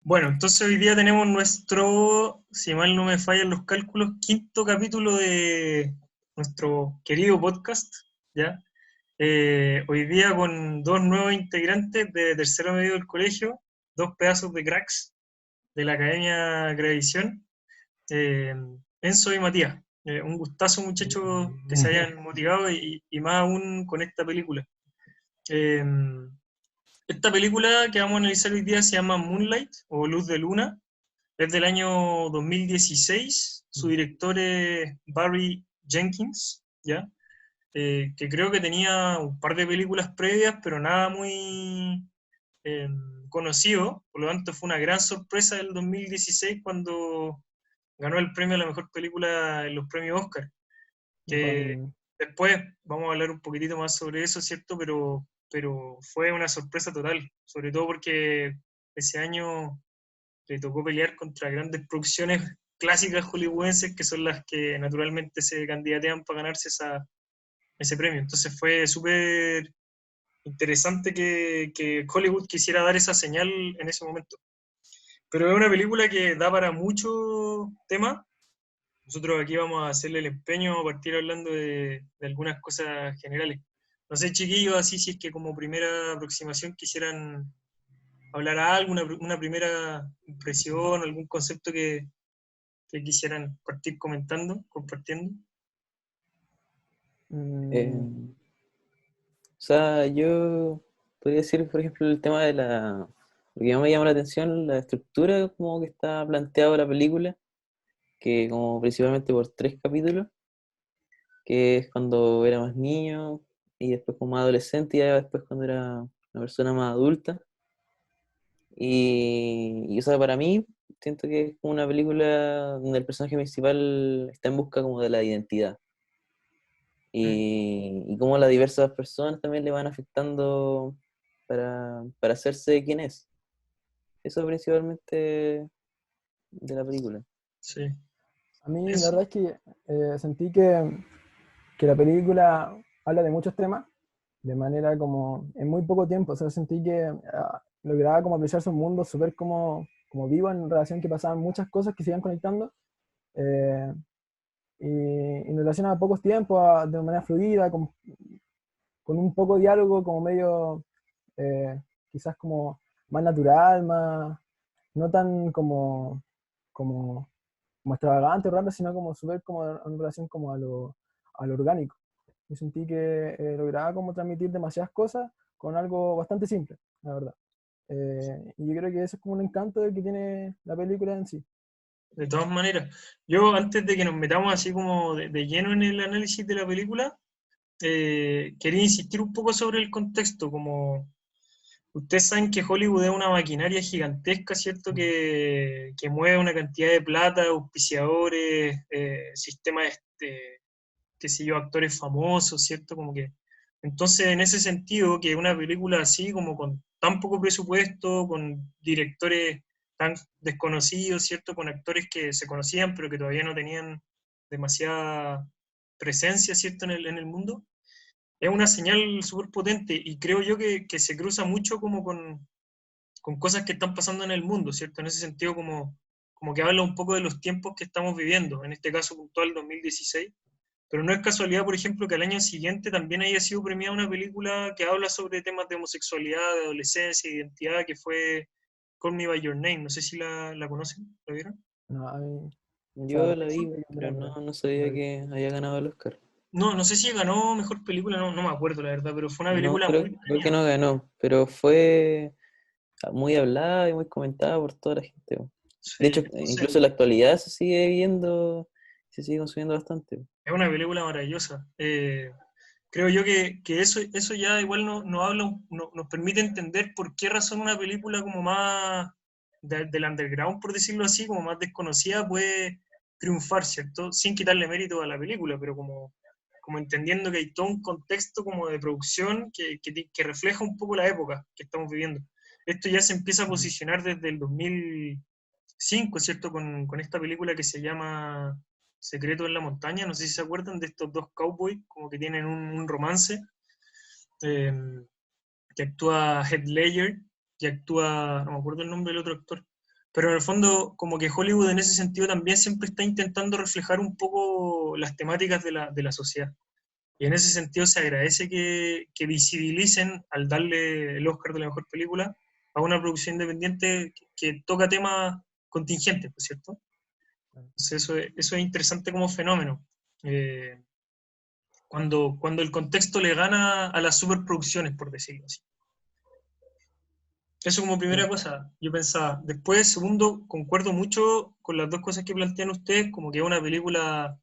Bueno, entonces hoy día tenemos nuestro, si mal no me fallan los cálculos, quinto capítulo de nuestro querido podcast, ¿ya? Hoy día con dos nuevos integrantes de tercero medio del colegio, dos pedazos de cracks de la Academia Gravisión, eh, Enzo y Matías. Un gustazo, muchachos, que se hayan motivado y más aún con esta película. Eh, Esta película que vamos a analizar hoy día se llama Moonlight o Luz de Luna. Es del año 2016. Su director es Barry Jenkins, ¿ya? Que creo que tenía un par de películas previas, pero nada muy eh, conocido. Por lo tanto, fue una gran sorpresa del 2016 cuando ganó el premio a la mejor película en los premios Oscar. Que Con, después vamos a hablar un poquitito más sobre eso, ¿cierto? Pero fue una sorpresa total, sobre todo porque ese año le tocó pelear contra grandes producciones clásicas hollywoodenses que son las que naturalmente se candidatean para ganarse ese premio. Entonces fue súper interesante que Hollywood quisiera dar esa señal en ese momento. Pero es una película que da para mucho tema. Nosotros aquí vamos a hacerle el empeño a partir hablando de algunas cosas generales. No sé, chiquillos, así si es que como primera aproximación quisieran hablar algo, una primera impresión, algún concepto que quisieran partir comentando, compartiendo. mm, O sea, yo podría decir, por ejemplo, el tema de lo que más me llama la atención, la estructura como que está planteada la película, que como principalmente por tres capítulos, que es cuando era más niño, y después como más adolescente, y ya después cuando era una persona más adulta. O sea, para mí, siento que es como una película donde el personaje principal está en busca como de la identidad. Mm, Y cómo las diversas personas también le van afectando para hacerse quien es. Eso principalmente de la película. sí, a mí la eso. verdad es que sentí que la película habla de muchos temas de manera como en muy poco tiempo. O sea, sentí que lograba como apreciarse un mundo súper como vivo en relación que pasaban muchas cosas que se iban conectando eh, y en relación a pocos tiempos, de manera fluida, con un poco diálogo como medio eh, quizás como más natural, más no tan como como extravagante o raro, sino como súper como en relación como a lo orgánico. Yo sentí que lograba como transmitir demasiadas cosas con algo bastante simple, la verdad. Y yo creo que ese es como un encanto que tiene la película en sí. De todas maneras, yo antes de que nos metamos así como de lleno en el análisis de la película, quería insistir un poco sobre el contexto, como ustedes saben que Hollywood es una maquinaria gigantesca, ¿cierto? Que mueve una cantidad de plata, auspiciadores, sistemas, qué sé yo, actores famosos, ¿cierto? Como que, entonces, en ese sentido, que una película así, como con tan poco presupuesto, con directores tan desconocidos, ¿cierto? Con actores que se conocían, pero que todavía no tenían demasiada presencia, ¿cierto? En el mundo, es una señal súper potente y creo yo que se cruza mucho como con cosas que están pasando en el mundo, ¿cierto? En ese sentido, como que habla un poco de los tiempos que estamos viviendo, en este caso puntual 2016, pero no es casualidad, por ejemplo, que al año siguiente también haya sido premiada una película que habla sobre temas de homosexualidad, de adolescencia, de identidad, que fue Call Me By Your Name. No sé si la conocen, ¿la vieron? No, a mí, o sea, Yo la vi, sí, pero pero no no la sabía vi. que había ganado el Oscar. No, no sé si ganó mejor película, no me acuerdo la verdad, pero fue una No, película muy creo que premiada. no ganó, pero fue muy hablada y muy comentada por toda la gente. De Sí, hecho, entonces incluso en la actualidad se sigue viendo, se sigue consumiendo bastante. es una película maravillosa. Creo yo que eso ya igual nos habla, nos permite entender por qué razón una película como más del underground, por decirlo así, como más desconocida, puede triunfar, ¿cierto? Sin quitarle mérito a la película, pero como entendiendo que hay todo un contexto como de producción que refleja un poco la época que estamos viviendo. Esto ya se empieza a Mm. posicionar desde el 2005, ¿cierto? Con esta película que se llama Secreto en la Montaña, no sé si se acuerdan de estos dos cowboys, como que tienen un romance, eh, que actúa Heath Ledger y actúa, no me acuerdo el nombre del otro actor, pero en el fondo como que Hollywood en ese sentido también siempre está intentando reflejar un poco las temáticas de la sociedad. Y en ese sentido se agradece que visibilicen al darle el Oscar de la mejor película a una producción independiente que toca temas contingentes, ¿por cierto? Entonces eso es interesante como fenómeno. Eh, cuando el contexto le gana a las superproducciones, por decirlo así. Eso como primera cosa, yo pensaba. Después, segundo, concuerdo mucho con las dos cosas que plantean ustedes, como que es una película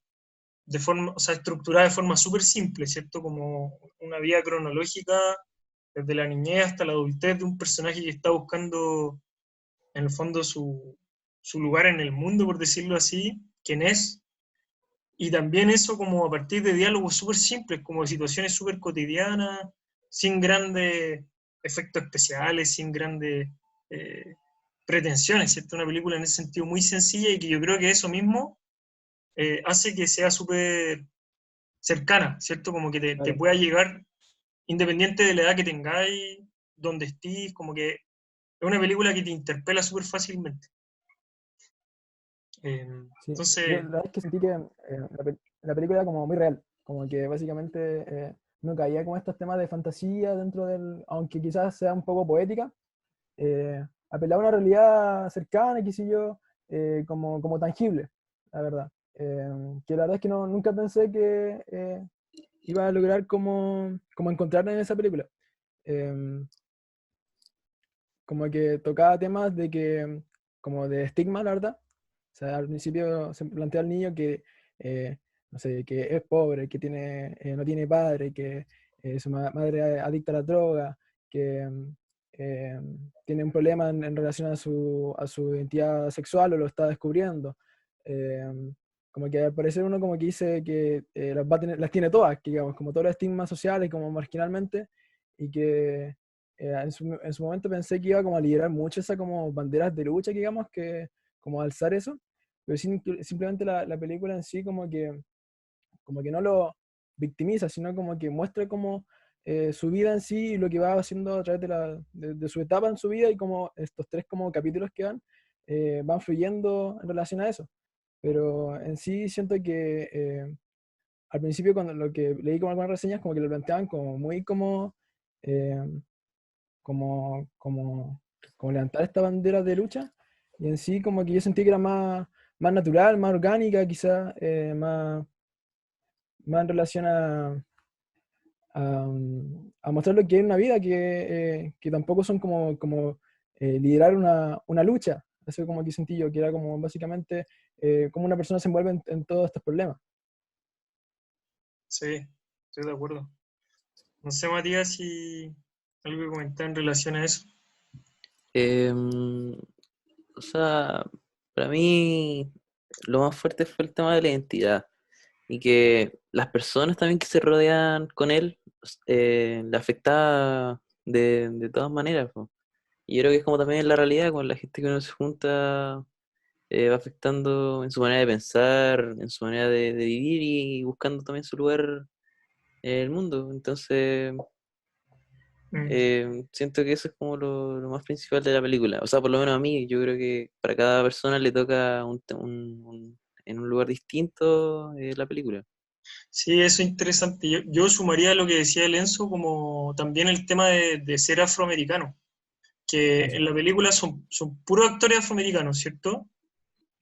de forma, o sea, estructurada de forma súper simple, ¿cierto? Como una vía cronológica desde la niñez hasta la adultez de un personaje que está buscando, en el fondo, su lugar en el mundo, por decirlo así, quién es. Y también eso como a partir de diálogos súper simples, como de situaciones súper cotidianas, sin grandes efectos especiales, sin grandes eh, pretensiones, ¿cierto? Una película en ese sentido muy sencilla y que yo creo que eso mismo hace que sea súper cercana, ¿cierto? Como que te Claro. pueda llegar independiente de la edad que tengáis, donde estés, como que es una película que te interpela súper fácilmente. Sí, yo Entonces, la verdad es que sentí que la película era como muy real, como que básicamente no caía como estos temas de fantasía dentro del, aunque quizás sea un poco poética, apelaba a una realidad cercana, qué sé yo, como tangible, la verdad. Que la verdad es que nunca pensé que iba a lograr como encontrarme en esa película. Eh, Como que tocaba temas de que, como de estigma, la verdad. O sea, al principio se plantea al niño que, no sé, que es pobre, que no tiene padre, que su madre es adicta a la droga, que eh, tiene un problema en relación a su identidad sexual o lo está descubriendo. Eh, Como que al parecer uno como que dice que las tiene todas, que, digamos, como todos los estigmas sociales, como marginalmente, y que en su momento pensé que iba como a liderar mucho esa como banderas de lucha, digamos, que como alzar eso, pero simplemente la película en sí como que no lo victimiza, sino como que muestra como su vida en sí y lo que va haciendo a través de su etapa en su vida y como estos tres como capítulos que van fluyendo en relación a eso. Pero en sí siento que al principio cuando lo que leí como algunas reseñas como que lo planteaban como muy eh, como levantar esta bandera de lucha, y en sí como que yo sentí que era más natural, más orgánica, quizás más en relación a mostrar lo que es una vida, que tampoco son como liderar una lucha. Eso como que sentí yo, que era como básicamente cómo una persona se envuelve en todos estos problemas. sí, estoy de acuerdo. No sé, Matías, si algo que comentar en relación a eso. Em, o sea, para mí lo más fuerte fue el tema de la identidad y que las personas también que se rodean con él le afectaba de todas maneras, po. Y yo creo que es como también en la realidad, con la gente que uno se junta, va afectando en su manera de pensar, en su manera de vivir y buscando también su lugar en el mundo. Entonces, Mm, siento que eso es como lo más principal de la película. O sea, por lo menos a mí, yo creo que para cada persona le toca en un lugar distinto la película. sí, eso es interesante. Yo sumaría lo que decía el Enzo como también el tema de ser afroamericano, que Claro. en la película son puros actores afroamericanos, ¿cierto?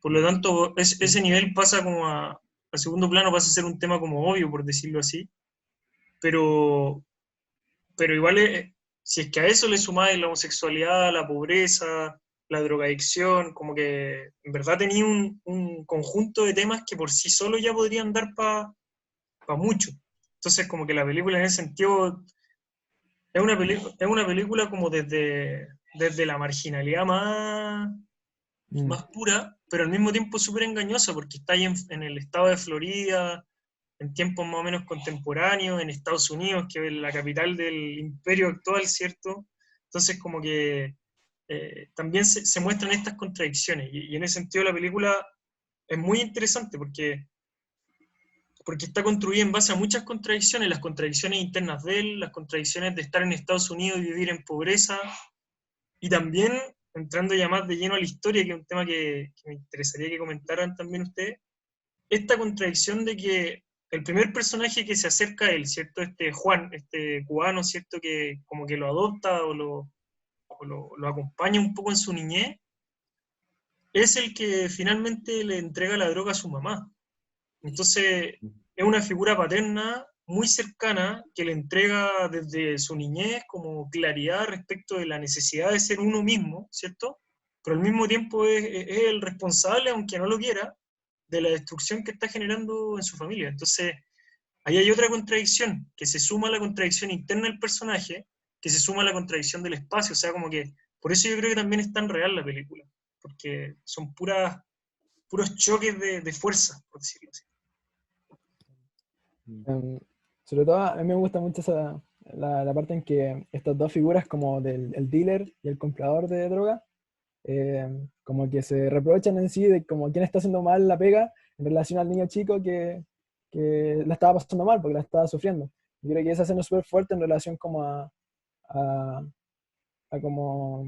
Por lo tanto, Sí. ese nivel pasa como a segundo plano, pasa a ser un tema como obvio, por decirlo así, pero, pero igual, si es que a eso le sumáis la homosexualidad, la pobreza, la drogadicción, como que en verdad tenía un conjunto de temas que por sí solo ya podrían dar para mucho. Entonces, como que la película en ese sentido es una película como desde la marginalidad Mm, más pura, pero al mismo tiempo súper engañosa, porque está ahí en el estado de Florida, en tiempos más o menos contemporáneos, en Estados Unidos, que es la capital del imperio actual, ¿cierto? Entonces, como que también se muestran estas contradicciones, y en ese sentido la película es muy interesante, porque está construida en base a muchas contradicciones, las contradicciones internas de él, las contradicciones de estar en Estados Unidos y vivir en pobreza, y también entrando ya más de lleno a la historia, que es un tema que me interesaría que comentaran también ustedes, esta contradicción de que el primer personaje que se acerca a él, ¿cierto? Este Juan, este cubano, ¿cierto? Que como que lo adopta o lo acompaña un poco en su niñez, es el que finalmente le entrega la droga a su mamá. Entonces, es una figura paterna muy cercana que le entrega desde su niñez como claridad respecto de la necesidad de ser uno mismo, ¿cierto? Pero al mismo tiempo es el responsable, aunque no lo quiera, de la destrucción que está generando en su familia. Entonces, ahí hay otra contradicción, que se suma a la contradicción interna del personaje, que se suma a la contradicción del espacio. O sea, como que, por eso yo creo que también es tan real la película, porque son puros choques de fuerza, por decirlo así. Em, Sobre todo a mí me gusta mucho la parte en que estas dos figuras como del el dealer y el comprador de droga, como que se reprochan en sí de como quién está haciendo mal la pega en relación al niño chico que la estaba pasando mal porque la estaba sufriendo. Yo creo que esa escena es súper fuerte en relación como a, a como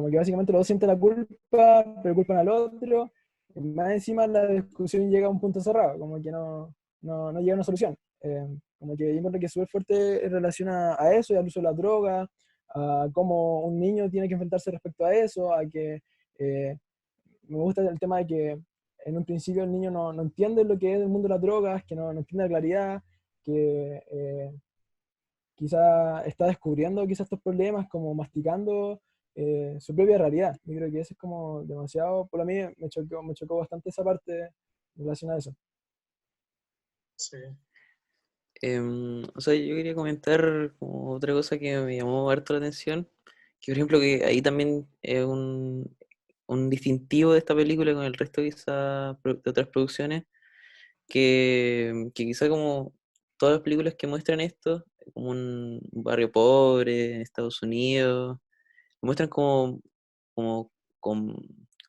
que básicamente los dos sienten la culpa, pero culpan al otro, y más encima la discusión llega a un punto cerrado, como que no llega a una solución. Como que yo encuentro que es súper fuerte en relación a eso y al uso de la droga, a cómo un niño tiene que enfrentarse respecto a eso, a que me gusta el tema de que en un principio el niño no entiende lo que es el mundo de las drogas, que no entiende la claridad, que quizá está descubriendo quizás estos problemas, como masticando su propia realidad. Yo creo que eso es como demasiado, por a mí me chocó bastante esa parte en relación a eso. Sí. O sea, yo quería comentar como otra cosa que me llamó harto la atención, que por ejemplo que ahí también es un distintivo de esta película con el resto quizá de otras producciones, que quizá como todas las películas que muestran esto, como un barrio pobre en Estados Unidos, lo muestran como con,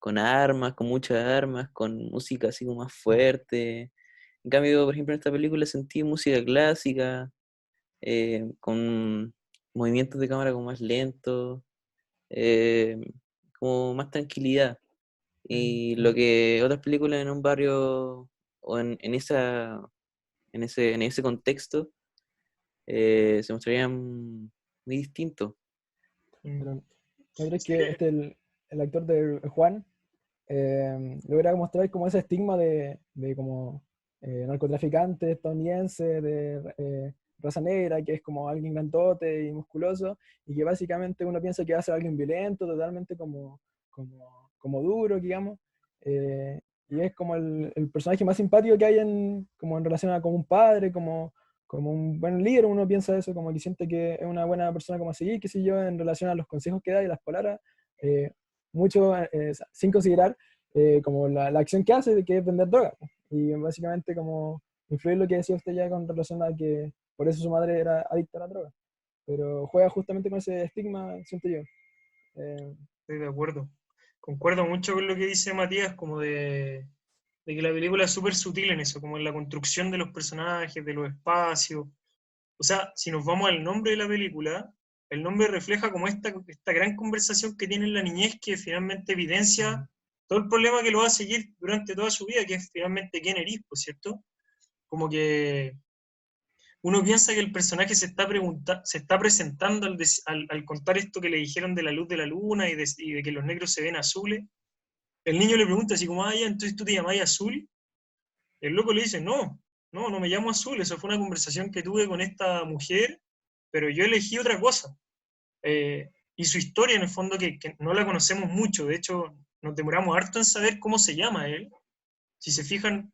con armas, con muchas armas, con música así como más fuerte. En cambio, por ejemplo, en esta película sentí música clásica, con movimientos de cámara como más lentos, eh, como más tranquilidad. Y lo que otras películas en un barrio o en ese contexto se mostrarían muy distintos. Mm. Pero yo creo Sí, que el actor de Juan logra mostrar como ese estigma de como narcotraficante estadounidense de raza negra, que es como alguien grandote y musculoso, y que básicamente uno piensa que va a ser alguien violento, totalmente como duro, digamos, y es como el personaje más simpático que hay como en relación a como un padre, como un buen líder. Uno piensa eso, como que siente que es una buena persona como a seguir, qué sé yo, en relación a los consejos que da y las palabras, eh, mucho sin considerar como la acción que hace, de que es vender droga. Y básicamente como influir lo que decía usted ya con relación a que por eso su madre era adicta a la droga. Pero juega justamente con ese estigma, siento yo. estoy de acuerdo. Concuerdo mucho con lo que dice Matías, como de que la película es súper sutil en eso, como en la construcción de los personajes, de los espacios. O sea, si nos vamos al nombre de la película, el nombre refleja como esta gran conversación que tiene en la niñez, que finalmente evidencia todo el problema que lo va a seguir durante toda su vida, que es finalmente quién eres, pues, ¿cierto? Como que uno piensa que el personaje se está presentando al contar esto que le dijeron de la luz de la luna y de que los negros se ven azules. El niño le pregunta así como, ya, entonces tú te llamás Azul. El loco le dice, no me llamo Azul, eso fue una conversación que tuve con esta mujer, pero yo elegí otra cosa. Y su historia, en el fondo, que no la conocemos mucho, de hecho, nos demoramos harto en saber cómo se llama él. Si se fijan,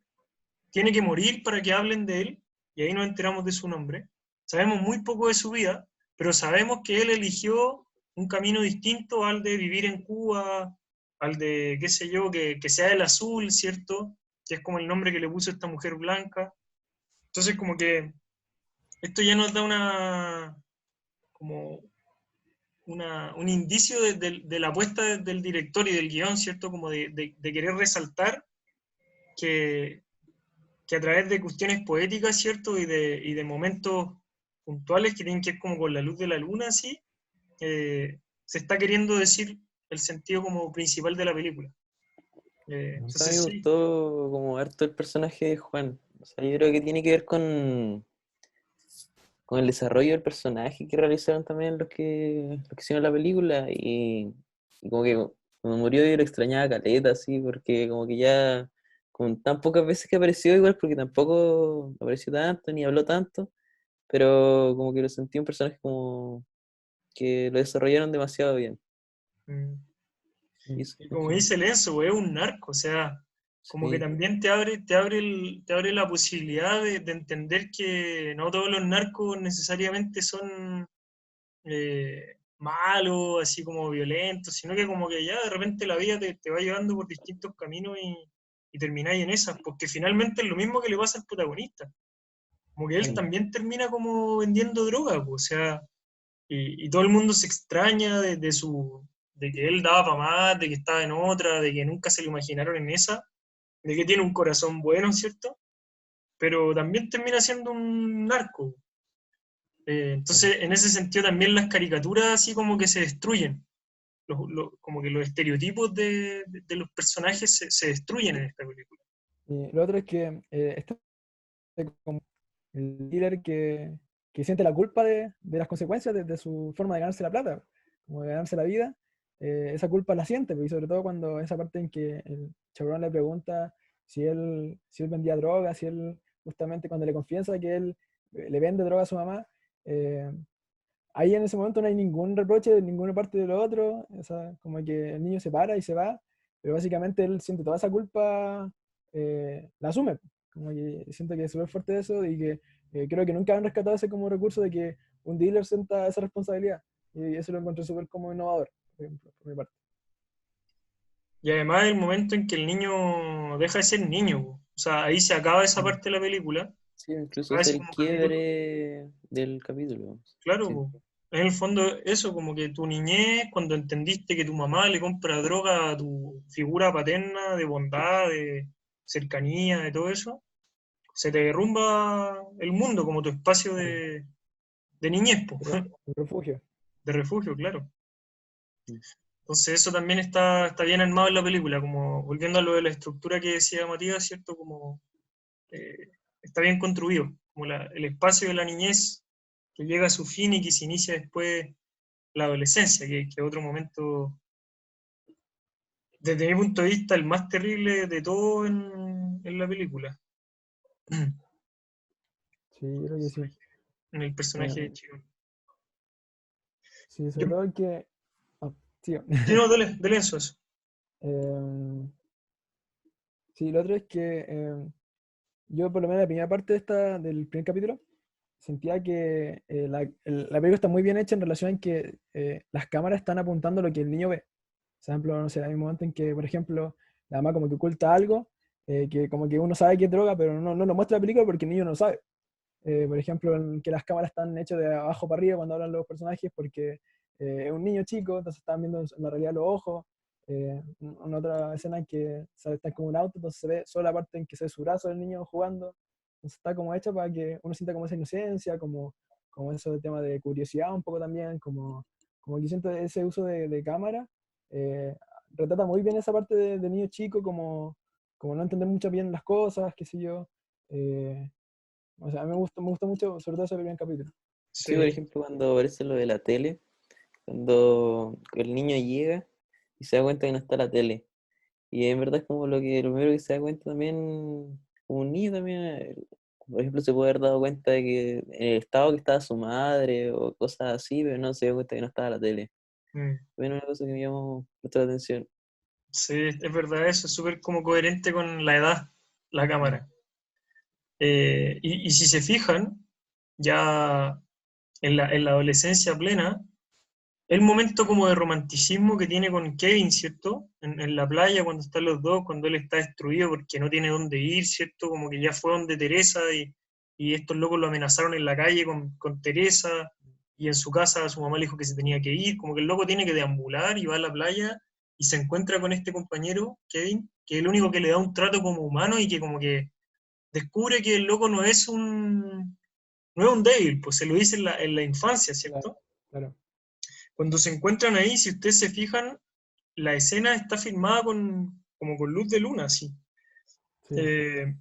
tiene que morir para que hablen de él, y ahí nos enteramos de su nombre. Sabemos muy poco de su vida, pero sabemos que él eligió un camino distinto al de vivir en Cuba, al de, qué sé yo, que sea el azul, ¿cierto? Que es como el nombre que le puso esta mujer blanca. Entonces, como que esto ya nos da como un indicio de la apuesta del director y del guión, ¿cierto? Como de querer resaltar que, que a través de cuestiones poéticas, ¿cierto? Y de momentos puntuales que tienen que ver como con la luz de la luna, así, se está queriendo decir el sentido como principal de la película. O sea, a mí me Entonces sí. gustó como harto el personaje de Juan. O sea, yo creo que tiene que ver con el desarrollo del personaje que realizaron también los que hicieron la película. Y como que cuando murió yo lo extrañaba caleta, así, porque como que ya con tan pocas veces que apareció igual, porque tampoco apareció tanto ni habló tanto, pero como que lo sentí un personaje como que lo desarrollaron demasiado bien. mm, Y Mm. eso Y en como general. dice Lenzo, es un narco, o sea, como que Sí, también te abre la posibilidad de entender que no todos los narcos necesariamente son malos, así como violentos, sino que como que ya de repente la vida te va llevando por distintos caminos y termináis en esas, porque finalmente es lo mismo que le pasa al protagonista, como que él Mm. también termina como vendiendo droga, pues, o sea, y todo el mundo se extraña de que él daba para más, de que estaba en otra, de que nunca se lo imaginaron en esa, de que tiene un corazón bueno, ¿cierto? Pero también termina siendo un narco. Claro. Entonces, en ese sentido también las caricaturas así como que se destruyen. Como que los estereotipos de los personajes se destruyen en esta película. Y lo otro es que este como el líder que siente la culpa de las consecuencias de su forma de ganarse la plata, como de ganarse la vida, esa culpa la siente, pues, y sobre todo cuando esa parte en que el Chabrón le pregunta si él vendía droga, si él justamente cuando le confiesa que él le vende droga a su mamá, eh, ahí en ese momento no hay ningún reproche de ninguna parte de lo otro, o sea, como que el niño se para y se va, pero básicamente él siente toda esa culpa, la asume, como que siento que es súper fuerte eso y que creo que nunca han rescatado ese como recurso de que un dealer sienta esa responsabilidad, y eso lo encontré súper como innovador, por ejemplo, por mi parte. Y además el momento en que el niño deja de ser niño, po. O sea, ahí se acaba esa Mm. parte de la película. sí, Se incluso acaba es ese el como capítulo. quiebre del capítulo. Claro, Sí. po. En el fondo eso, como que tu niñez, cuando entendiste que tu mamá le compra droga a tu figura paterna de bondad, de cercanía, de todo eso, se te derrumba el mundo como tu espacio Claro. de niñez, po, Un refugio. de refugio, claro. Mm. Entonces eso también está bien armado en la película, como volviendo a lo de la estructura que decía Matías, ¿cierto? Como está bien construido, como el espacio de la niñez que llega a su fin y que se inicia después la adolescencia, que otro momento, desde mi punto de vista, el más terrible de todo en la película, Sí, yo creo que sí. en el personaje de Eh, Chiron. sí, Yo, sobre todo que... ah, sigo. sí, no, dale eso. Em, sí, lo otro es que yo por lo menos la primera parte del primer capítulo sentía que la película está muy bien hecha en relación en que las cámaras están apuntando a lo que el niño ve. Por ejemplo, no sé, hay un momento en que, por ejemplo, la mamá como que oculta algo, que como que uno sabe que es droga, pero no lo muestra la película porque el niño no sabe. Por ejemplo, en que las cámaras están hechas de abajo para arriba cuando hablan los personajes porque es un niño chico, entonces están viendo en la realidad los ojos. En otra escena en que está como un auto, entonces se ve solo la parte en que se ve su brazo del niño jugando. Entonces está como hecha para que uno sienta como esa inocencia, como eso de tema de curiosidad un poco también, como que siento ese uso de cámara. eh, Retrata muy bien esa parte de niño chico, como no entender mucho bien las cosas, qué sé yo. eh, o sea, a mí me gusta mucho, sobre todo ese primer capítulo. Sí, por Sí. ejemplo, cuando aparece lo de la tele, cuando el niño llega y se da cuenta que no está la tele. Y en verdad es como lo primero que se da cuenta también, como un niño también, por ejemplo, se puede haber dado cuenta de que en el estado que estaba su madre o cosas así, pero no se dio cuenta que no estaba la tele. Mm. También una cosa que me llamó nuestra atención. Sí, es verdad eso, es súper como coherente con la edad, la Mm. cámara. Y si se fijan, ya en la adolescencia plena, el momento como de romanticismo que tiene con Kevin, ¿cierto? En la playa, cuando están los dos, cuando él está destruido porque no tiene dónde ir, ¿cierto? Como que ya fue donde Teresa y estos locos lo amenazaron en la calle con Teresa y en su casa su mamá le dijo que se tenía que ir, como que el loco tiene que deambular y va a la playa y se encuentra con este compañero, Kevin, que es el único que le da un trato como humano y que como que descubre que el loco no es un débil, pues se lo dice en la infancia, Claro, ¿cierto? claro. Cuando se encuentran ahí, si ustedes se fijan, la escena está filmada como con luz de luna, así. Sí, Eh,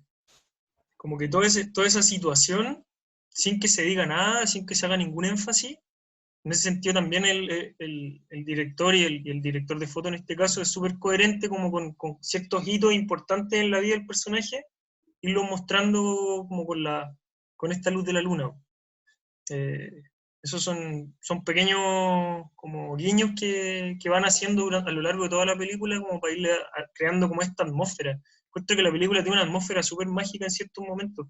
Como que toda esa situación, sin que se diga nada, sin que se haga ningún énfasis, en ese sentido también el director y el director de foto en este caso es súper coherente como con ciertos hitos importantes en la vida del personaje, irlo mostrando como con esta luz de la luna. Eh, Esos son pequeños como guiños que van haciendo a lo largo de toda la película como para irle creando como esta atmósfera. Encuentro que la película tiene una atmósfera súper mágica en ciertos momentos.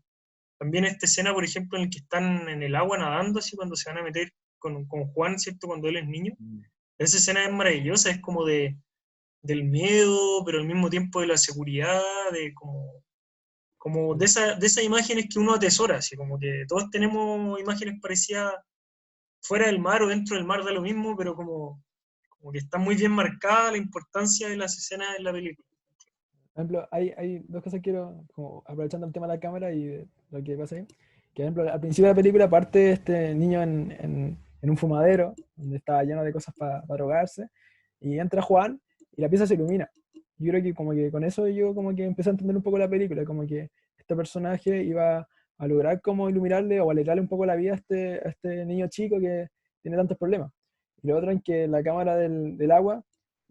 También esta escena, por ejemplo, en la que están en el agua nadando, así cuando se van a meter con Juan, ¿cierto? Cuando él es niño. Mm. Esa escena es maravillosa, es como del miedo, pero al mismo tiempo de la seguridad, de como de esas imágenes que uno atesora, así como que todos tenemos imágenes parecidas fuera del mar o dentro del mar, da lo mismo, pero como que está muy bien marcada la importancia de las escenas en la película. Por ejemplo, hay dos cosas que quiero, como aprovechando el tema de la cámara y de lo que pasa ahí. Que, por ejemplo, al principio de la película parte este niño en un fumadero, donde estaba lleno de cosas para drogarse, y entra Juan y la pieza se ilumina. Yo creo que como que con eso yo como que empecé a entender un poco la película, como que este personaje iba a lograr como iluminarle o alegrarle un poco la vida a este niño chico que tiene tantos problemas. Y lo otro es que la cámara del agua,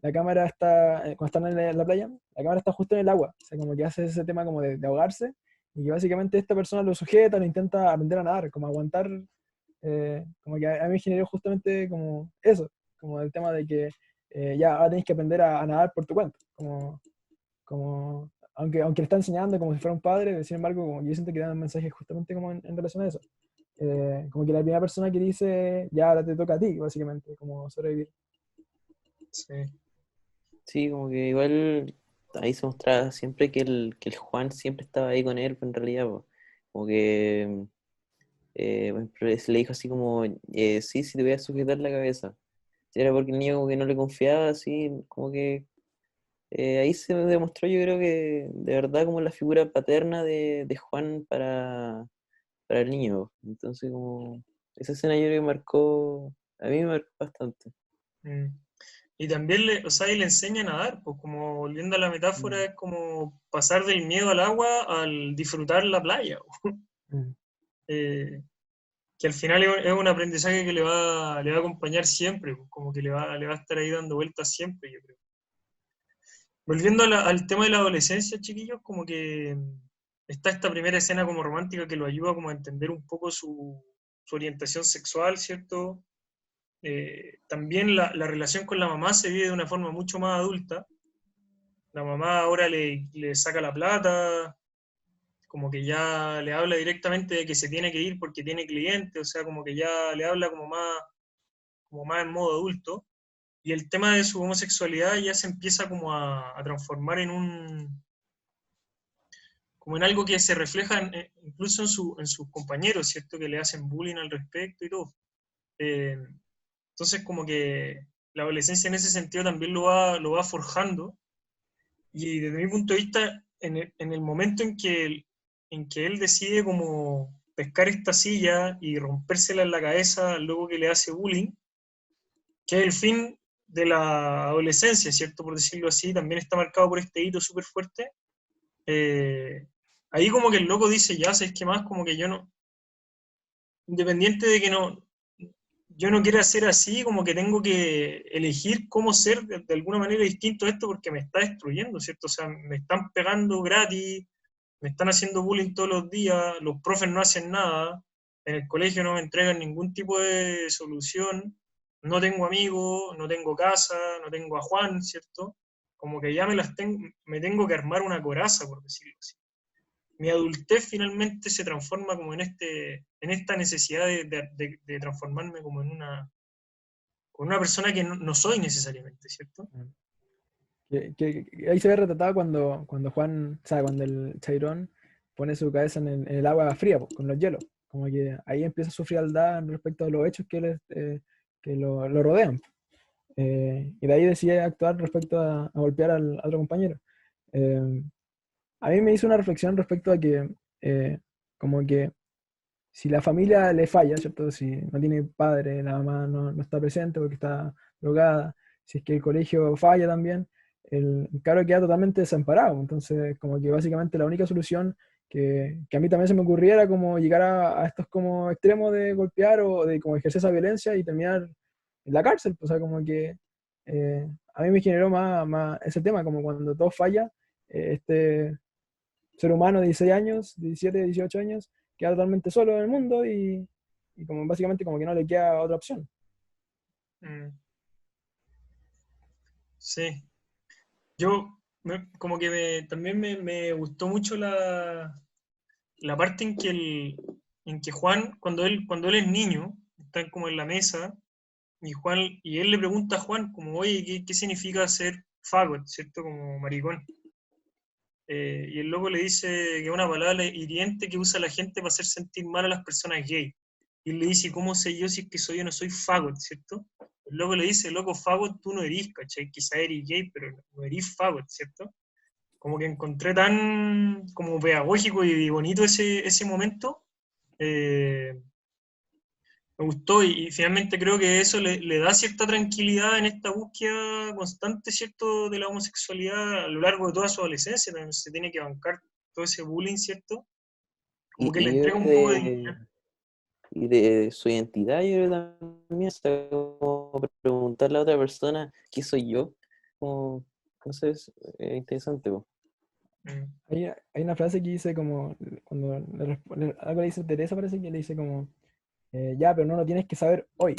la cámara está, cuando están en la playa, la cámara está justo en el agua, o sea, como que hace ese tema como de ahogarse, y que básicamente esta persona lo sujeta, lo intenta aprender a nadar, como aguantar, como que a mí me generó justamente como eso, como el tema de que ya ahora tenéis que aprender a nadar por tu cuenta, como aunque le está enseñando como si fuera un padre, sin embargo, como yo siento que da un mensaje justamente como en relación a eso. Como que la primera persona que dice, ya ahora te toca a ti, básicamente, como sobrevivir. Sí, Sí, como que igual ahí se mostraba siempre que el Juan siempre estaba ahí con él, pero en realidad, po, como que por ejemplo, se le dijo así como, sí, sí te voy a sujetar la cabeza. Si era porque el niño como que no le confiaba, así, como que ahí se demostró, yo creo que de verdad como la figura paterna de Juan para el niño. Entonces, como esa escena yo creo que marcó, a mí me marcó bastante. mm. Y también o sea, y le enseña a nadar, pues como volviendo a la metáfora, Mm, es como pasar del miedo al agua al disfrutar la playa, mm. eh, que al final es un aprendizaje que le va a acompañar siempre, pues, como que le va a estar ahí dando vueltas siempre, yo creo. Volviendo al tema de la adolescencia, chiquillos, como que está esta primera escena como romántica que lo ayuda como a entender un poco su orientación sexual, ¿cierto? También la relación con la mamá se vive de una forma mucho más adulta. La mamá ahora le saca la plata, como que ya le habla directamente de que se tiene que ir porque tiene cliente, o sea, como que ya le habla como más en modo adulto. Y el tema de su homosexualidad ya se empieza como a transformar como en algo que se refleja incluso en sus compañeros, ¿cierto? Que le hacen bullying al respecto y todo. Eh, entonces, como que la adolescencia en ese sentido también lo va forjando. Y desde mi punto de vista, en el momento en que él decide como pescar esta silla y rompérsela en la cabeza al loco que le hace bullying, que es el fin de la adolescencia, ¿cierto? Por decirlo así, también está marcado por este hito súper fuerte. Eh, Ahí como que el loco dice, ya, ¿sabes qué más? Como que yo no, independiente de que yo no quiera ser así, como que tengo que elegir cómo ser de alguna manera distinto a esto porque me está destruyendo, ¿cierto? O sea, me están pegando gratis, me están haciendo bullying todos los días, los profes no hacen nada, en el colegio no me entregan ningún tipo de solución, no tengo amigos, no tengo casa, no tengo a Juan, ¿cierto? Como que ya me tengo que armar una coraza, por decirlo así. Mi adultez finalmente se transforma como en esta necesidad de transformarme como con una persona que no soy necesariamente, ¿cierto? Que ahí se ve retratado cuando Juan, o sea, cuando el Chairón pone su cabeza en el agua fría, pues, con los hielos. Como que ahí empieza su frialdad respecto a los hechos que lo rodean. Y de ahí decide actuar respecto a golpear al otro compañero. Eh, a mí me hizo una reflexión respecto a que, como que si la familia le falla, ¿cierto? Si no tiene padre, la mamá no está presente porque está drogada, si es que el colegio falla también, el cabro queda totalmente desamparado. Entonces, como que básicamente la única solución que a mí también se me ocurría era como llegar a estos como extremos de golpear o de como ejercer esa violencia y terminar en la cárcel. O sea, como que a mí me generó más ese tema, como cuando todo falla, este ser humano de 16 años, 17, 18 años, queda totalmente solo en el mundo y como básicamente como que no le queda otra opción. Mm, sí. Yo, como que también me gustó mucho la parte en que Juan, cuando él es niño, están como en la mesa, y él le pregunta a Juan, como, oye, ¿qué significa ser fagot, ¿cierto? Como maricón. Y el loco le dice que es una palabra hiriente que usa la gente para hacer sentir mal a las personas gay. Y él le dice, ¿cómo sé yo si es que soy o no soy fagot, ¿cierto? El loco le dice, loco, fagot tú no eres, ¿cachai? Quizá eres gay, pero no eres fagot, ¿cierto? Como que encontré tan como pedagógico y bonito ese momento. Eh, Me gustó y finalmente creo que eso le da cierta tranquilidad en esta búsqueda constante, ¿cierto?, de la homosexualidad a lo largo de toda su adolescencia. También se tiene que bancar todo ese bullying, ¿cierto? Como que le Y yo entrega creo un poco de dignidad. y de su identidad, yo creo también, o sea, como preguntarle a otra persona qué soy yo, como, no sé, es interesante, po. Mm, Hay una frase que dice como, cuando algo le dice Teresa, parece que le dice como, ya, pero no lo tienes que saber hoy.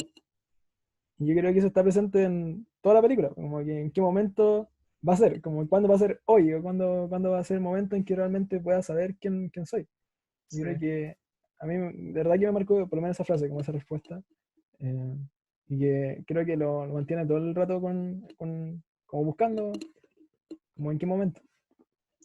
Y yo creo que eso está presente en toda la película, como que en qué momento va a ser, como cuándo va a ser hoy, o cuándo va a ser el momento en que realmente pueda saber quién soy. Yo sí, creo que a mí, de verdad que me marcó por lo menos esa frase, como esa respuesta, eh, y que creo que lo mantiene todo el rato como buscando, como en qué momento.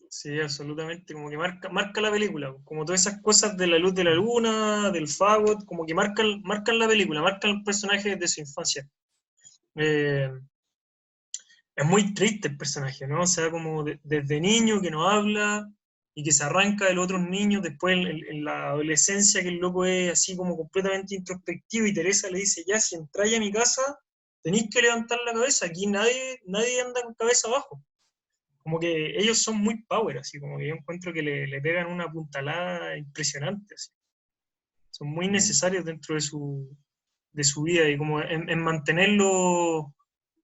sí, absolutamente. Como que marca la película. Como todas esas cosas de la luz de la luna, del fagot, como que marcan la película, marcan los personajes de su infancia. Eh, es muy triste el personaje, ¿no? O sea, como desde niño que no habla y que se arranca de los otros niños, después en la adolescencia que el loco es así como completamente introspectivo y Teresa le dice, ya, si entráis a mi casa, tenéis que levantar la cabeza, aquí nadie anda con cabeza abajo. Como que ellos son muy power, así como que yo encuentro que le pegan una puntalada impresionante, así. Son muy necesarios dentro de su vida y como en mantenerlo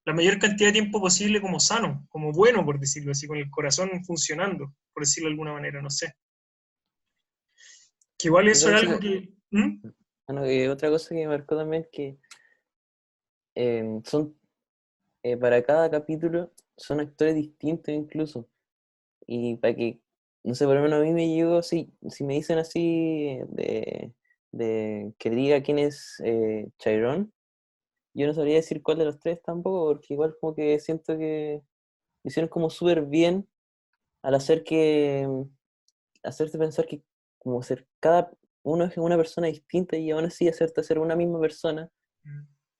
la mayor cantidad de tiempo posible como sano, como bueno, por decirlo así, con el corazón funcionando, por decirlo de alguna manera, no sé. Que igual eso Otra es cosa algo que... ¿Mm? bueno, que otra cosa que me marcó también es que son, para cada capítulo, son actores distintos incluso. Y para que, no sé, por lo menos a mí me llegó, si me dicen así, de que diga quién es Chiron, yo no sabría decir cuál de los tres tampoco, porque igual como que siento que lo hicieron como súper bien al hacerte pensar que como ser cada uno es una persona distinta y aún así hacerte ser una misma persona.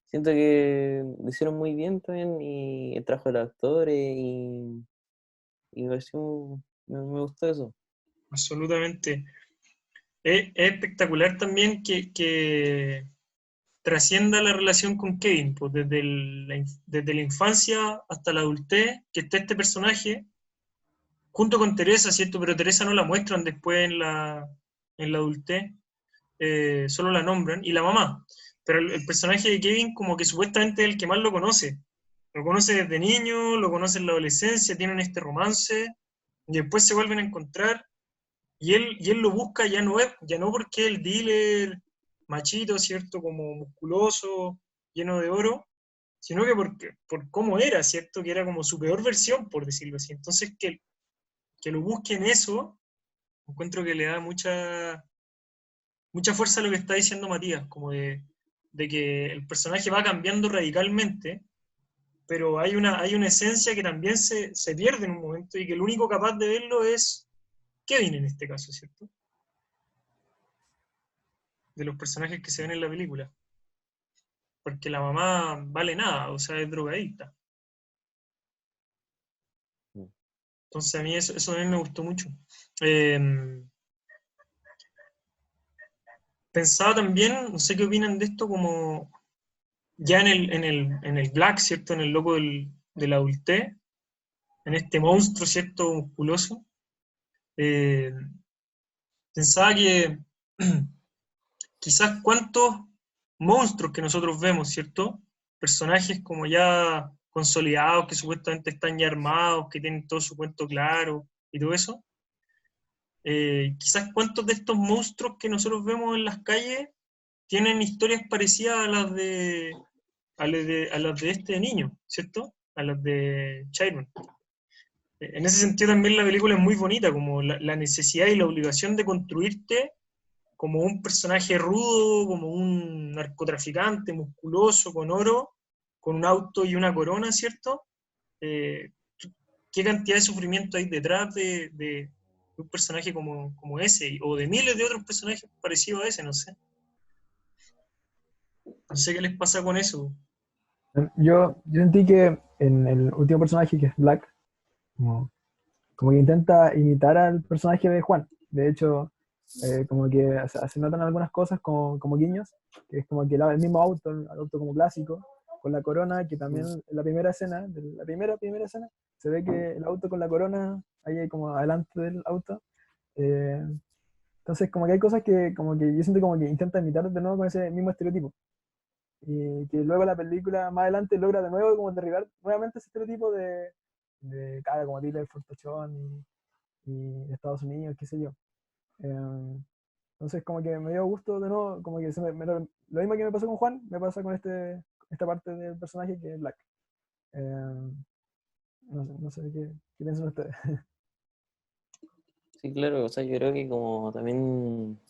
Siento que lo hicieron muy bien también y el trabajo de los actores y me pareció, me gustó eso. Absolutamente. Es espectacular también que trascienda la relación con Kevin, pues desde la infancia hasta la adultez, que esté este personaje junto con Teresa, ¿cierto? Pero Teresa no la muestran después en la adultez, solo la nombran, y la mamá. Pero el personaje de Kevin como que supuestamente es el que más lo conoce. Lo conoce desde niño, lo conoce en la adolescencia, tienen este romance, y después se vuelven a encontrar, y él lo busca ya no porque el dealer machito, ¿cierto? Como musculoso, lleno de oro, sino que por cómo era, ¿cierto? Que era como su peor versión, por decirlo así. Entonces, que lo busque en eso, encuentro que le da mucha fuerza a lo que está diciendo Matías, como de que el personaje va cambiando radicalmente, pero hay una esencia que también se pierde en un momento y que el único capaz de verlo es Kevin en este caso, ¿cierto? De los personajes que se ven en la película. Porque la mamá vale nada, o sea, es drogadicta. Entonces a mí eso también me gustó mucho. Eh, Pensaba también, no sé qué opinan de esto, como ya en el Black, ¿cierto? En el loco de la adultez, en este monstruo, ¿cierto? Musculoso. eh, Pensaba que quizás cuántos monstruos que nosotros vemos, ¿cierto? Personajes como ya consolidados, que supuestamente están ya armados, que tienen todo su cuento claro y todo eso. Quizás cuántos de estos monstruos que nosotros vemos en las calles tienen historias parecidas a las de este niño, ¿cierto? A las de Chiron. En ese sentido también la película es muy bonita, como la necesidad y la obligación de construirte como un personaje rudo, como un narcotraficante musculoso, con oro, con un auto y una corona, ¿cierto? Eh, ¿Qué cantidad de sufrimiento hay detrás de un personaje como ese? O de miles de otros personajes parecidos a ese, no sé. No sé qué les pasa con eso. Yo sentí que en el último personaje, que es Black, como, como que intenta imitar al personaje de Juan. De hecho, como que se notan algunas cosas como guiños, que es como que el mismo auto, el auto como clásico, con la corona, que también en la primera escena, de la primera escena, se ve que el auto con la corona, ahí como adelante del auto. eh, entonces, como que hay cosas que, como que yo siento como que intenta imitar de nuevo con ese mismo estereotipo. Y que luego la película más adelante logra de nuevo como derribar nuevamente ese estereotipo de cara como Tila, el fortachón y de Estados Unidos, qué sé yo. Entonces como que me dio gusto de nuevo, como que lo mismo que me pasó con Juan, me pasa con esta parte del personaje que es Black. No sé qué piensan ustedes. Sí, claro, o sea, yo creo que como también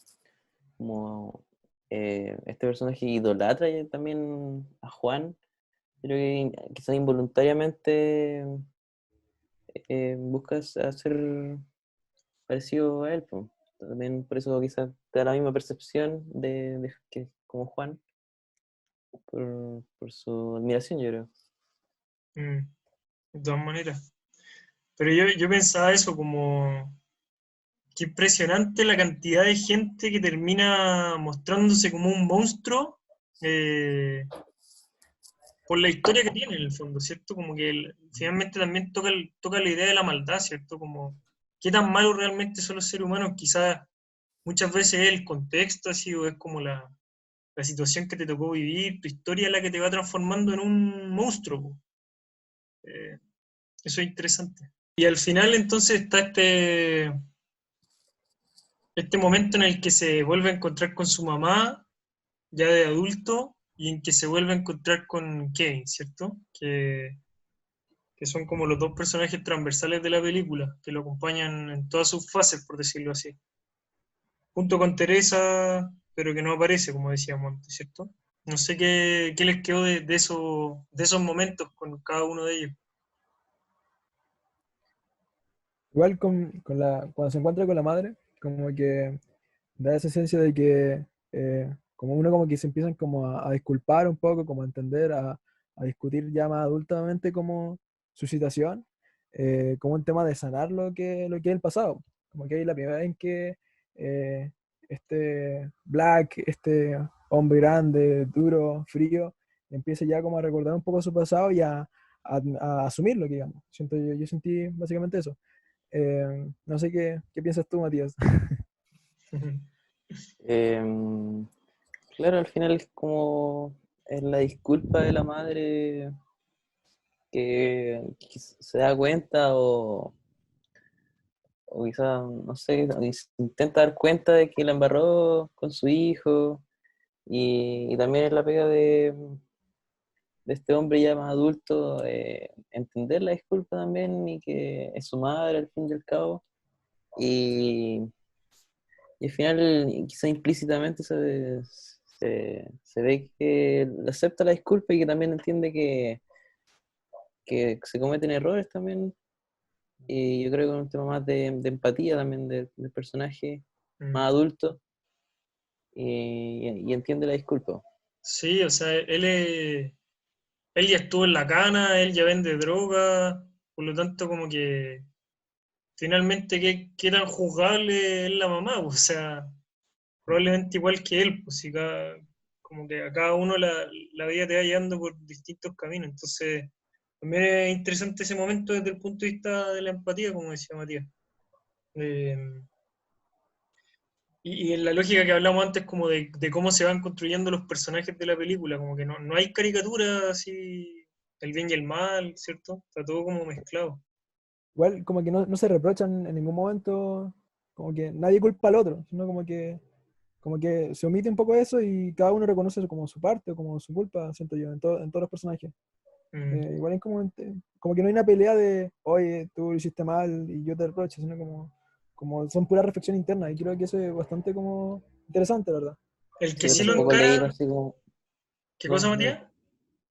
como este personaje idolatra también a Juan, creo que quizás involuntariamente buscas hacer parecido a él, pues. También por eso quizás te da la misma percepción de que como Juan, por su admiración, yo creo. Mm, de todas maneras. Pero yo pensaba eso como, qué impresionante la cantidad de gente que termina mostrándose como un monstruo eh, por la historia que tiene en el fondo, ¿cierto? Como que finalmente también toca la idea de la maldad, ¿cierto? Como qué tan malos realmente son los seres humanos, quizás muchas veces es el contexto así, o es como la situación que te tocó vivir, tu historia es la que te va transformando en un monstruo, po. Eh, Eso es interesante. Y al final entonces está este momento en el que se vuelve a encontrar con su mamá, ya de adulto, y en que se vuelve a encontrar con Kevin, ¿cierto? Que son como los dos personajes transversales de la película, que lo acompañan en todas sus fases, por decirlo así. Junto con Teresa, pero que no aparece, como decíamos antes, ¿cierto? No sé qué les quedó de esos momentos con cada uno de ellos. Igual cuando se encuentra con la madre, como que da esa esencia de que como uno como que se empiezan como a disculpar un poco, como a entender, a discutir ya más adultamente como su situación, como un tema de sanar lo que es el pasado. Como que ahí la primera vez en que eh, este Black, este hombre grande, duro, frío, empieza ya como a recordar un poco su pasado y a asumirlo, digamos. Yo sentí básicamente eso. No sé qué piensas tú, Matías. Em, claro, al final es como es la disculpa de la madre que se da cuenta o quizás, no sé, intenta dar cuenta de que la embarró con su hijo y también es la pega de este hombre ya más adulto, entender la disculpa también y que es su madre al fin y al cabo. Y, y al final, quizá implícitamente se ve que acepta la disculpa y que también entiende que se cometen errores también. Y yo creo que es un tema más de empatía también del personaje Mm. más adulto y entiende la disculpa. Sí, o sea, él ya estuvo en la cana, él ya vende droga, por lo tanto como que finalmente qué tan juzgable es la mamá, pues, o sea, probablemente igual que él, pues si como que a cada uno la vida te va llevando por distintos caminos. Entonces, también es interesante ese momento desde el punto de vista de la empatía, como decía Matías. Eh, y en la lógica que hablamos antes, como de cómo se van construyendo los personajes de la película, como que no hay caricatura así, el bien y el mal, ¿cierto? Está todo como mezclado. Igual como que no se reprochan en ningún momento, como que nadie culpa al otro, sino como que se omite un poco eso y cada uno reconoce como su parte o como su culpa, siento yo, en todos los personajes. Mm, Igual es como que no hay una pelea de, oye, tú lo hiciste mal y yo te reprocho, sino como son pura reflexión interna y creo que eso es bastante como interesante, la ¿verdad? El Sí, que pues sí lo tampoco le digo encara, así como, ¿qué cosa, no, no, Matías?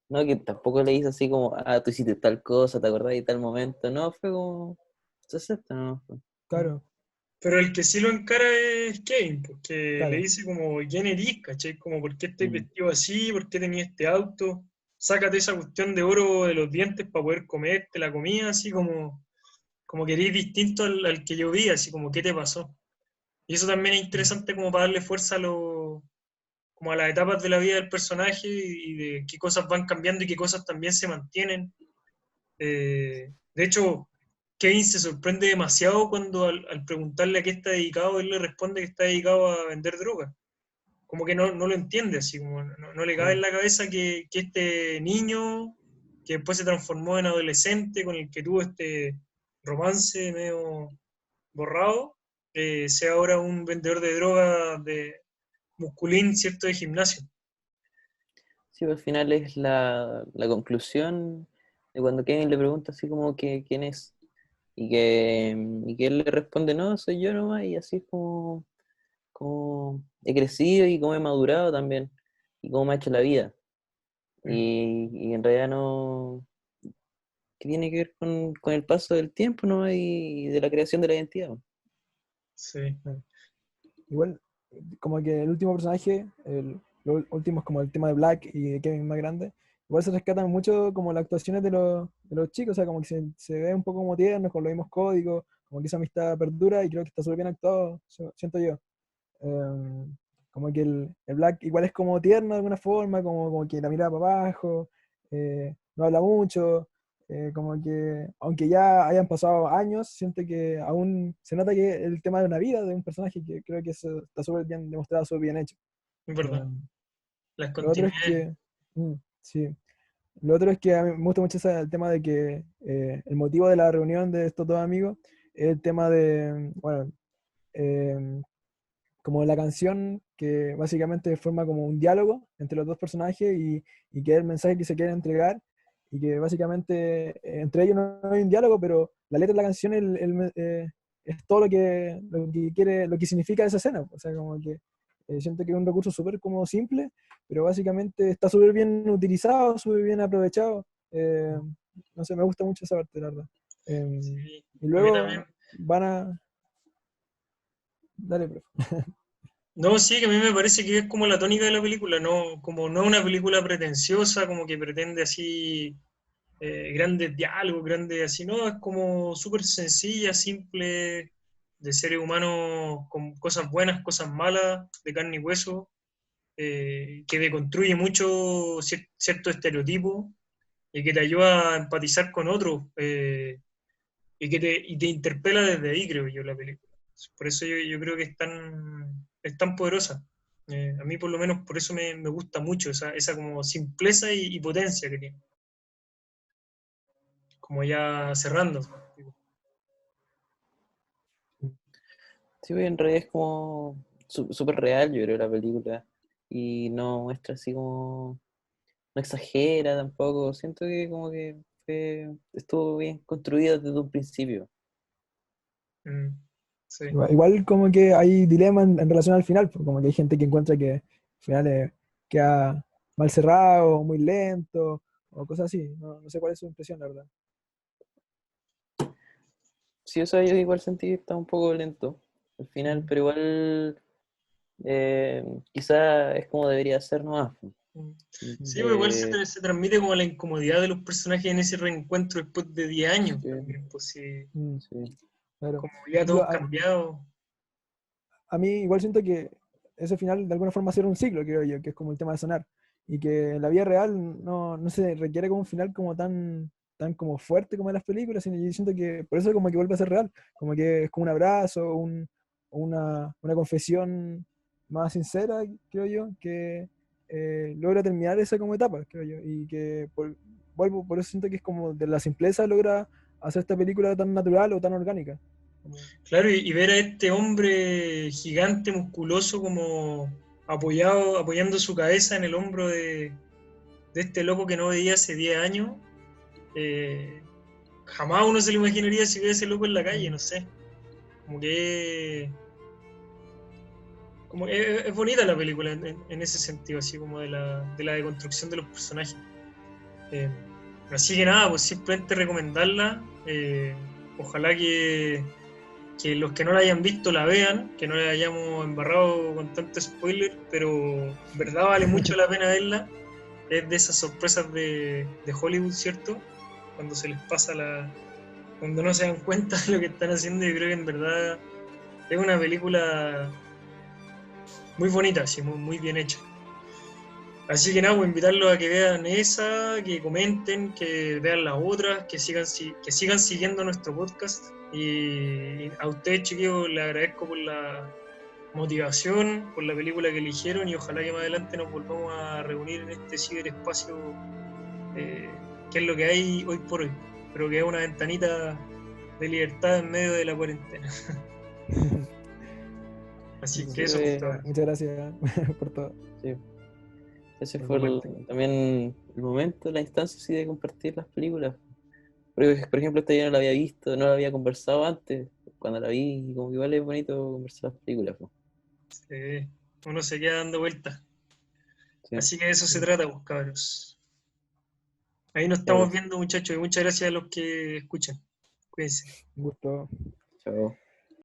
no, que tampoco le hice así como, tú hiciste tal cosa, ¿te acordás de tal momento? No, fue como, se acepta, ¿no? Mm. Claro, Pero el que sí lo encara es Kevin, porque le claro. dice como, ¿quién eres? ¿Cachai? Como, ¿por qué estás Mm. vestido así? ¿Por qué tenías este auto? Sácate esa cuestión de oro de los dientes para poder comerte la comida, así como que eres distinto al que yo vi, así como, ¿qué te pasó? Y eso también es Mm. interesante como para darle fuerza como a las etapas de la vida del personaje y de qué cosas van cambiando y qué cosas también se mantienen. De hecho, Kevin se sorprende demasiado cuando al preguntarle a qué está dedicado, él le responde que está dedicado a vender droga. Como que no lo entiende, así como no le cabe en Claro. la cabeza que este niño, que después se transformó en adolescente, con el que tuvo este romance medio borrado, sea ahora un vendedor de droga de musculín, ¿cierto?, de gimnasio. Sí, pues, al final es la conclusión de cuando Kevin le pregunta así como que quién es y que él le responde, no, soy yo nomás, y así es como he crecido y como he madurado también, y cómo me ha hecho la vida. Mm, Y en realidad no, que tiene que ver con el paso del tiempo, ¿no? Y de la creación de la identidad. sí. Claro. Igual, como que el último personaje, los últimos como el tema de Black y de Kevin más grande, igual se rescatan mucho como las actuaciones de los chicos, o sea, como que se ve un poco como tiernos, con los mismos códigos, como que esa amistad perdura y creo que está súper bien actuado, siento yo. Em, Como que el Black igual es como tierno de alguna forma, como que la mira para abajo, no habla mucho, como que aunque ya hayan pasado años, siente que aún se nota que el tema de una vida de un personaje que creo que eso está súper bien demostrado, súper bien hecho. Es verdad. Em, Las lo otro es continuidades. que, sí, lo otro es que a mí me gusta mucho el tema de que el motivo de la reunión de estos dos amigos es el tema de, bueno, em, como la canción que básicamente forma como un diálogo entre los dos personajes y que es el mensaje que se quiere entregar y que básicamente entre ellos no hay un diálogo, pero la letra de la canción es todo lo que quiere, lo que significa esa escena. O sea, como que siento que es un recurso súper como simple, pero básicamente está súper bien utilizado, súper bien aprovechado. No sé, me gusta mucho esa parte, la verdad. Sí, Y a mí también. luego van a... Dale, profe. No, sí, que a mí me parece que es como la tónica de la película, no, como no una película pretenciosa, como que pretende así grandes diálogos, grandes así, no, es como súper sencilla, simple, de seres humanos con cosas buenas, cosas malas, de carne y hueso, que deconstruye mucho cierto estereotipo y que te ayuda a empatizar con otros y te interpela desde ahí, creo yo, la película. Por eso yo creo que es tan poderosa. A mí por lo menos por eso me gusta mucho esa como simpleza y potencia que tiene, como ya cerrando. Sí, pues, en realidad es como súper real, yo creo, la película. Y no muestra así como, no exagera tampoco. Siento que como que estuvo bien construida desde un principio. Mm, sí, Igual como que hay dilemas en relación al final, pues, como que hay gente que encuentra que el final queda mal cerrado, muy lento, o cosas así. No sé cuál es su impresión, la verdad. Sí, o sea, yo igual sentí que estaba un poco lento al final, Mm, pero igual quizá es como debería ser nomás. mm. Sí, pero igual se, Eh, se transmite como la incomodidad de los personajes en ese reencuentro después de 10 años sí, también, pues sí, mm, sí. claro. como ya Yo, todo cambiado. a mí igual siento que ese final de alguna forma cierra un ciclo, creo yo, que es como el tema de sanar. Y que en la vida real no se requiere como un final como tan como fuerte como en las películas, sino yo siento que por eso como que vuelve a ser real, como que es como un abrazo, una confesión más sincera, creo yo, que logra terminar esa como etapa, creo yo, y que vuelvo, por eso siento que es como de la simpleza logra hacer esta película tan natural o tan orgánica. Claro, y ver a este hombre gigante, musculoso, como apoyando su cabeza en el hombro de este loco que no veía hace 10 años, jamás uno se lo imaginaría si ve a ese loco en la calle, no sé. Como que es bonita la película en ese sentido, así como de la deconstrucción de los personajes. Eh, Así que nada, pues simplemente recomendarla. Ojalá que los que no la hayan visto la vean, que no la hayamos embarrado con tanto spoiler, pero en verdad vale mucho la pena verla. Es de esas sorpresas de Hollywood, ¿cierto? Cuando se les pasa cuando no se dan cuenta de lo que están haciendo, yo creo que en verdad es una película muy bonita, sí, muy bien hecha. Así que nada, pues invitarlos a que vean esa, que comenten, que vean las otras, que sigan siguiendo nuestro podcast. Y a ustedes, chiquillos, les agradezco por la motivación, por la película que eligieron y ojalá que más adelante nos volvamos a reunir en este ciberespacio, que es lo que hay hoy por hoy. Pero que es una ventanita de libertad en medio de la cuarentena. Así que eso, pues, cabros. Muchas gracias por todo. Sí. Ese Por fue compartir. también el momento, la instancia así de compartir las películas. Porque, por ejemplo, esta ya no la había visto, no la había conversado antes. Cuando la vi, como que igual es bonito conversar las películas, po. Uno se queda dando vueltas. Sí, Así que de eso se Sí. trata, pues, cabros. Ahí nos ya estamos pues, viendo, muchachos, y muchas gracias a los que escuchan. Cuídense. Un gusto. chao.